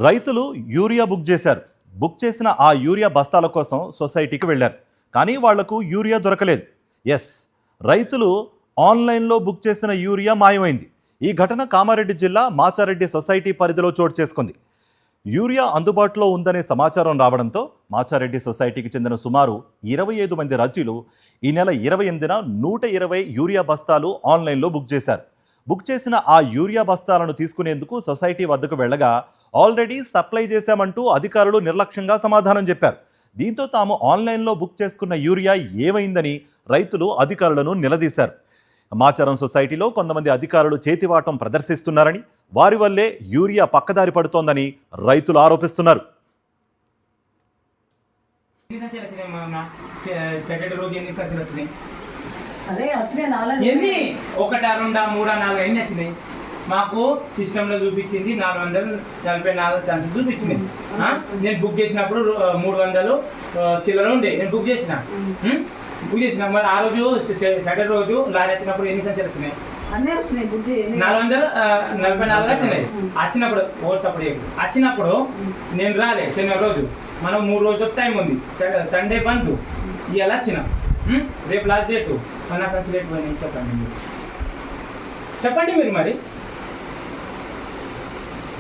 రైతులు urea book చేశారు. Book చేసిన ఆ యూరియా బస్తాల కోసం సొసైటీకి వెళ్ళారు. కానీ వాళ్లకు యూరియా దొరకలేదు. ఎస్, రైతులు ఆన్లైన్లో బుక్ చేసిన యూరియా మాయమైంది. ఈ ఘటన కామారెడ్డి జిల్లా మాచారెడ్డి సొసైటీ పరిధిలో చోటు చేసుకుంది. యూరియా అందుబాటులో ఉందనే సమాచారం రావడంతో మాచారెడ్డి సొసైటీకి చెందిన సుమారు 25 మంది రైతులు ఈ నెల 28న 120 యూరియా బస్తాలు ఆన్లైన్లో బుక్ చేశారు. బుక్ చేసిన ఆ యూరియా బస్తాలను తీసుకునేందుకు సొసైటీ వద్దకు వెళ్ళగా ఆల్రెడీ సప్లై చేశామంటూ అధికారులు నిర్లక్ష్యంగా సమాధానం చెప్పారు. దీంతో తాము ఆన్లైన్లో బుక్ చేసుకున్న యూరియా ఏమైందని రైతులు అధికారులను నిలదీశారు. మాచారం సొసైటీలో కొంతమంది అధికారులు చేతివాటం ప్రదర్శిస్తున్నారని, వారి వల్లే యూరియా పక్కదారి పడుతోందని రైతులు ఆరోపిస్తున్నారు. ఎన్ని ఒకటా రెండా మూడా నాలుగు ఎన్ని వచ్చినాయి? మాకు సిస్టంలో చూపించింది 444 ఛాన్సెస్ చూపించింది. నేను బుక్ చేసినప్పుడు 300 చిల్లర ఉండే. నేను బుక్ చేసిన మరి ఆ రోజు సాటర్డే రోజు లారీ వచ్చినప్పుడు ఎన్ని సంచులు వచ్చినాయి? 444 వచ్చినాయి. వచ్చినప్పుడు ఓట్స్ అప్పుడు వచ్చినప్పుడు నేను రాలే. శనివారం రోజు మనం 3 రోజులు టైం ఉంది. సండే బంద్. ఇవాళ వచ్చిన, రేపు లాస్ట్ డేటు. నా సంచి రేటు పోయినాయి. చెప్పండి మీరు మరి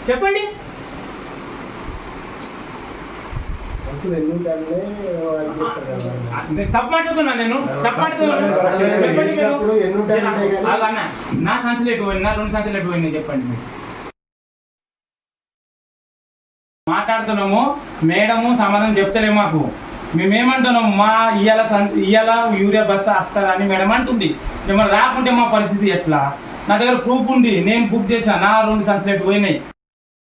చెప్పండి. తప్పు మాట్లాడుతున్నా నేను, తప్పు మాట్లాడుతున్నాను. చెప్పండి మీరు. అన్న నా సంచులు ఎక్కువ పోయినా, 2 సంచులు ఎక్కువ పోయినాయి. చెప్పండి మీరు. మాట్లాడుతున్నాము, మేడము సమాధానం చెప్తలే మాకు. మేమేమంటున్నాము, మా ఇవాళ యూరియా బస్సు వస్తుందని మేడం అంటుంది. ఏమన్నా రాకుంటే మా పరిస్థితి ఎట్లా? నా దగ్గర ప్రూఫ్ ఉంది. నేను బుక్ చేశాను, నా 2 సంచులు ఎక్కువ పోయినాయి.